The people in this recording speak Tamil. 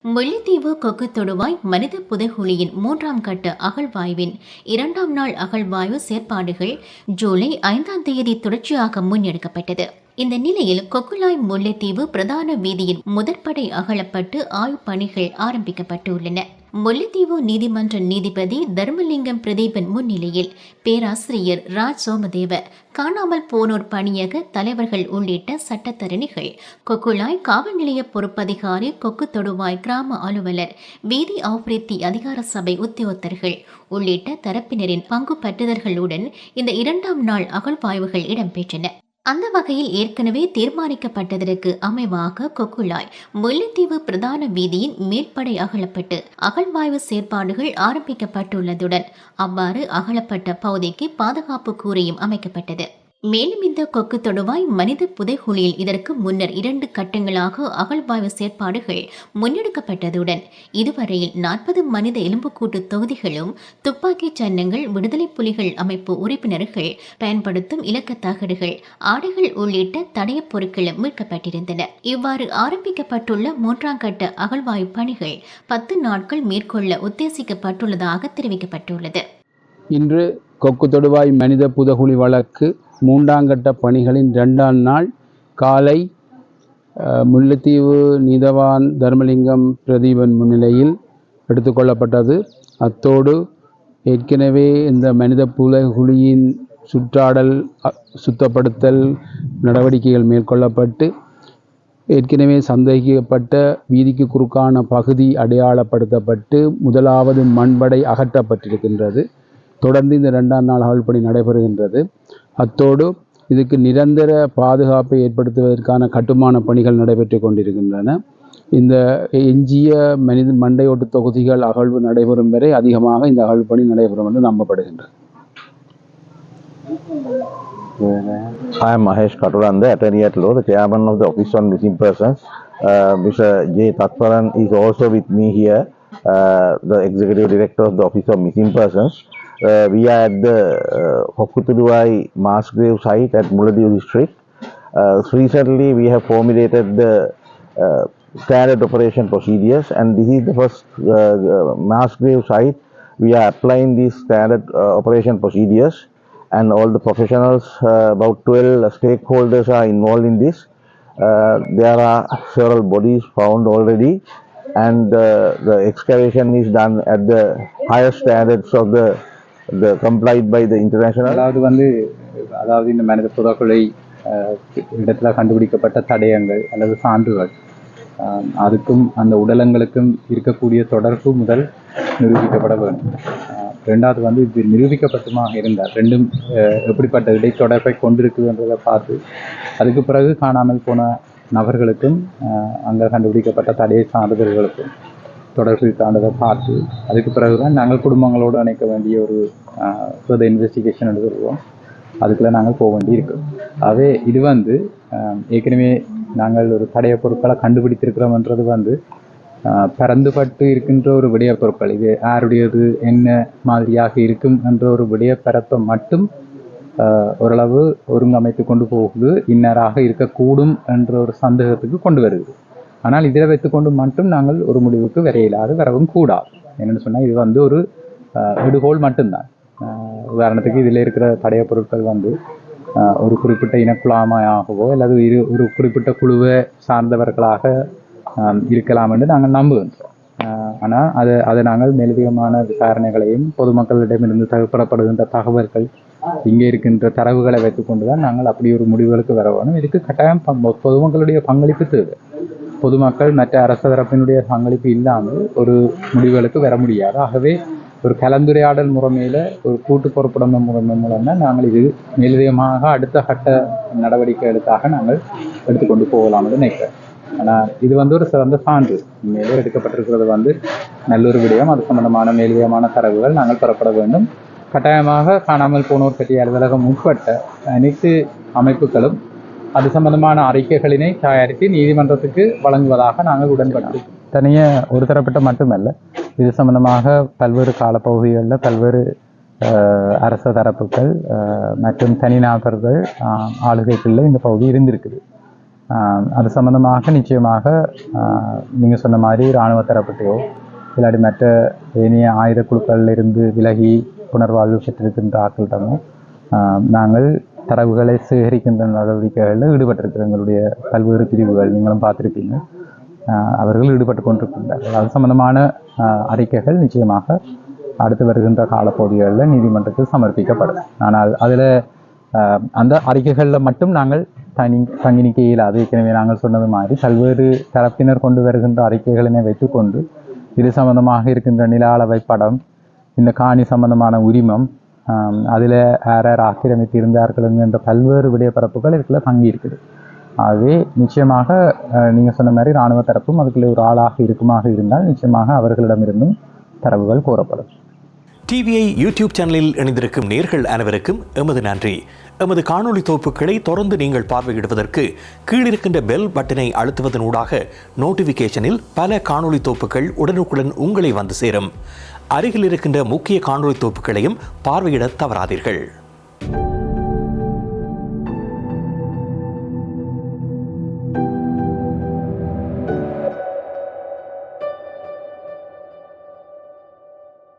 முல்லைத்தீவு கொக்கு தொடுவாய் மனித புதைகுழியின் 3ஆம் கட்ட அகழ்வாய்வின் 2ஆம் நாள் அகழ்வாய்வு செயற்பாடுகள் ஜூலை 5ஆம் தேதி தொடர்ச்சியாக முன்னெடுக்கப்பட்டது. இந்த நிலையில் கொக்குலாய் முல்லைத்தீவு பிரதான வீதியின் முதற்படை அகலப்பட்டு ஆய்வுப் பணிகள் ஆரம்பிக்கப்பட்டுள்ளன. முல்லைத்தீவு நீதிமன்ற நீதிபதி தர்மலிங்கம் பிரதீபன் முன்னிலையில் பேராசிரியர் ராஜ் சோமதேவ, காணாமல் போனோர் பணியக தலைவர்கள் உள்ளிட்ட சட்டத்தரணிகள், கொக்குலாய் காவல் நிலைய பொறுப்பதிகாரி, கொக்கு தொடுவாய் கிராம அலுவலர், வீதி அபிவிருத்தி அதிகார சபை உத்தியோகத்தர்கள் உள்ளிட்ட தரப்பினரின் பங்கு பற்றுதல்களுடன் இந்த 2ஆம் நாள் அகழ்வாய்வுகள் இடம்பெற்றன. அந்த வகையில் ஏற்கனவே தீர்மானிக்கப்பட்டதற்கு அமைவாக கொக்குலாய் முல்லைத்தீவு பிரதான வீதியின் மேற்படை அகலப்பட்டு அகழ்வாய்வு செயற்பாடுகள் ஆரம்பிக்கப்பட்டுள்ளதுடன் அவ்வாறு அகலப்பட்ட பகுதிக்கு பாதுகாப்பு கூரையும் அமைக்கப்பட்டது. மேலும் இந்த கொக்கு தொடுவாய் மனித புதைகுழியில் இதற்கு முன்னர் 2 கட்டங்களாக அகழ்வாய்வு செயற்பாடுகள் முன்னெடுக்கப்பட்டதுடன் இதுவரையில் 40 மனித எலும்புக்கூட்டு தொகுதிகளும், துப்பாக்கி சின்னங்கள், விடுதலை புலிகள் அமைப்பு உறுப்பினர்கள் பயன்படுத்தும் இலக்க தகடுகள், ஆடைகள் உள்ளிட்ட தடயப் பொருட்களும் மீட்கப்பட்டிருந்தன. இவ்வாறு ஆரம்பிக்கப்பட்டுள்ள 3ஆம் கட்ட அகழ்வாய்வு பணிகள் 10 நாட்கள் மேற்கொள்ள உத்தேசிக்கப்பட்டுள்ளதாக தெரிவிக்கப்பட்டுள்ளது. இன்று கொக்கு தொடுவாய் மனித புதைகுழி வழக்கு 3ஆம் கட்ட பணிகளின் 2ஆம் நாள் காலை முல்லைத்தீவு நீதவான் தர்மலிங்கம் பிரதீபன் முன்னிலையில் எடுத்துக்கொள்ளப்பட்டது. அத்தோடு ஏற்கனவே இந்த மனித புதைகுழியின் சுற்றாடல், சுத்தப்படுத்தல் நடவடிக்கைகள் மேற்கொள்ளப்பட்டு ஏற்கனவே சந்தேகிக்கப்பட்ட வீதிக்கு குறுக்கான பகுதி அடையாளப்படுத்தப்பட்டு முதலாவது மண்படை அகற்றப்பட்டிருக்கின்றது. தொடர்ந்து இந்த 2ஆம் நாள் அகழ்பணி நடைபெறுகின்றது. அத்தோடு இதுக்கு நிரந்தர பாதுகாப்பை ஏற்படுத்துவதற்கான கட்டுமான பணிகள் நடைபெற்று கொண்டிருக்கின்றன. இந்த எஞ்சிய மண்டையோட்டு தொகுதிகள் அகழ்வு நடைபெறும் வரை அதிகமாக இந்த அகழ்பணி நடைபெறும் என்று நம்பப்படுகின்றது. I am Mahesh Katuranda, attorney at law, the chairman of the Office on Missing Persons. Mr. J. Tatparan is also with me here, the executive director of the Office of Missing Persons. We are at the Hokkutuduwai mass grave site at Mullaitivu district. Recently we have formulated the standard operation procedures, and this is the first mass grave site. We are applying these standard operation procedures, and all the professionals, about 12 stakeholders are involved in this. There are several bodies found already, and the excavation is done at the higher standards of the complied by the international. அதாவது இந்த மனித புதைகுழி இடத்துல கண்டுபிடிக்கப்பட்ட தடயங்கள் அல்லது சான்றுகள், அதுக்கும் அந்த உடலங்களுக்கும் இருக்கக்கூடிய தொடர்பு முதல் நிரூபிக்கப்பட வேண்டும். ரெண்டாவது இது நிரூபிக்கப்பட்டுமாக இருந்தால் ரெண்டும் எப்படிப்பட்ட இடைத்தொடர்பை கொண்டிருக்குதுன்றதை பார்த்து அதுக்கு பிறகு காணாமல் போன நபர்களுக்கும் அங்கே கண்டுபிடிக்கப்பட்ட தடய சான்றிதழ்களுக்கும் தொடர்பு இருக்காண்டதை பார்த்து அதுக்கு பிறகுதான் நாங்கள் குடும்பங்களோடு இணைக்க வேண்டிய ஒரு ஃபர்தர் இன்வெஸ்டிகேஷன் எடுத்துருவோம். அதுக்குள்ளே நாங்கள் போக வேண்டி இருக்கும். ஆகவே இது ஏற்கனவே நாங்கள் ஒரு தடய பொருட்களை கண்டுபிடித்திருக்கிறோம்ன்றது பரந்துபட்டு இருக்கின்ற ஒரு விடய பொருட்கள். இது யாருடையது, என்ன மாதிரியாக இருக்கும் என்ற ஒரு விடய பரப்பை மட்டும் ஓரளவு ஒருங்கமைத்து கொண்டு போகுது. இன்னராக இருக்கக்கூடும் என்ற ஒரு சந்தேகத்துக்கு கொண்டு வருது. ஆனால் இதில் வைத்துக்கொண்டு மட்டும் நாங்கள் ஒரு முடிவுக்கு வரையிலாது வரவும் கூடாது. என்னென்னு சொன்னால் இது ஒரு எடுகோல் மட்டும்தான். உதாரணத்துக்கு இதில் இருக்கிற தடய பொருட்கள் ஒரு குறிப்பிட்ட இனக்குழாமையாகவோ அல்லது ஒரு குறிப்பிட்ட குழுவை சார்ந்தவர்களாக இருக்கலாம் என்று நாங்கள் நம்புகின்றோம். ஆனால் அதை நாங்கள் மேலதிகமான விசாரணைகளையும் பொதுமக்களிடமிருந்து பெறப்படுகின்ற தகவல்கள், இங்கே இருக்கின்ற தரவுகளை வைத்துக்கொண்டு தான் நாங்கள் அப்படி ஒரு முடிவுகளுக்கு வர வேணும். இதுக்கு கட்டாயம் பொதுமக்களுடைய பங்களிப்பு தேவை. பொதுமக்கள் மற்ற அரசு தரப்பினுடைய பங்களிப்பு இல்லாமல் ஒரு முடிவுகளுக்கு வர முடியாது. ஆகவே ஒரு கலந்துரையாடல் முறைமையில், ஒரு கூட்டு பொறுப்புடைமை முறைமை மூலம் தான் நாங்கள் இது மேலதிகமாக அடுத்த கட்ட நடவடிக்கைகளுக்காக நாங்கள் எடுத்துக்கொண்டு போகலாம் என்று நினைக்கிறேன். ஆனால் இது ஒரு சிறந்த சான்று. மேலே எடுக்கப்பட்டிருக்கிறது நல்லொரு விடயம். அது சம்பந்தமான மேலதிகமான தரவுகள் நாங்கள் பெறப்பட வேண்டும். கட்டாயமாக காணாமல் போனோர் பற்றிய அலுவலகம் உட்பட்ட அனைத்து அமைப்புகளும் அது சம்பந்தமான அறிக்கைகளினை தயாரித்து நீதிமன்றத்துக்கு வழங்குவதாக நாங்கள் உடன்பட்டோம். தனியாக ஒரு தரப்பட்ட மட்டுமல்ல, இது சம்பந்தமாக பல்வேறு காலப்பகுதிகளில் பல்வேறு அரச தரப்புகள் மற்றும் தனிநபர்கள் ஆளுகைக்குள்ளே இந்த பகுதி இருந்திருக்குது. அது சம்பந்தமாக நிச்சயமாக நீங்கள் சொன்ன மாதிரி இராணுவ தரப்பட்டையோ இல்லாட்டி மற்ற ஏனைய ஆயுத குழுக்களிலிருந்து விலகி புனர்வாழ்வு பெற்றிருக்கின்ற ஆட்களிடமோ நாங்கள் தரவுகளை சேகரிக்கின்ற நடவடிக்கைகளில் ஈடுபட்டிருக்கிற எங்களுடைய பல்வேறு பிரிவுகள் நீங்களும் பார்த்துருப்பீங்க. அவர்கள் ஈடுபட்டு கொண்டிருக்கின்றார்கள். அது சம்பந்தமான அறிக்கைகள் நிச்சயமாக அடுத்து வருகின்ற காலப்பகுதிகளில் நீதிமன்றத்தில் சமர்ப்பிக்கப்படும். ஆனால் அதில் அந்த அறிக்கைகளில் மட்டும் நாங்கள் தங்கி நிற்க இயலாது. ஏற்கனவே நாங்கள் சொன்னது மாதிரி பல்வேறு தரப்பினர் கொண்டு வருகின்ற அறிக்கைகளினை வைத்துக்கொண்டு இது சம்பந்தமாக இருக்கின்ற நில அளவை படம், இந்த காணி சம்பந்தமான உரிமம், அதில் யார் யார் ஆக்கிரமித்து இருந்தார்களுங்கிற பல்வேறு விடயப்பரப்புகள் இதுக்குள்ளே தங்கி இருக்குது. ஆகவே நிச்சயமாக நீங்கள் சொன்ன மாதிரி இராணுவ தரப்பும் அதுக்குள்ளே ஒரு ஆளாக இருக்குமாக இருந்தால் நிச்சயமாக அவர்களிடமிருந்தும் தரவுகள் கோரப்படும். டிவிஐ யூடியூப் சேனலில் இணைந்திருக்கும் நேர்கள் அனைவருக்கும் எமது நன்றி. எமது காணொளி தொகுப்புகளை தொடர்ந்து நீங்கள் பார்வையிடுவதற்கு கீழிருக்கின்ற பெல் பட்டனை அழுத்துவதனூடாக நோட்டிஃபிகேஷனில் பல காணொளி தொகுப்புகள் உடனுக்குடன் உங்களை வந்து சேரும். அருகில் இருக்கின்ற முக்கிய காணொளி தொகுப்புகளையும் பார்வையிட தவறாதீர்கள்.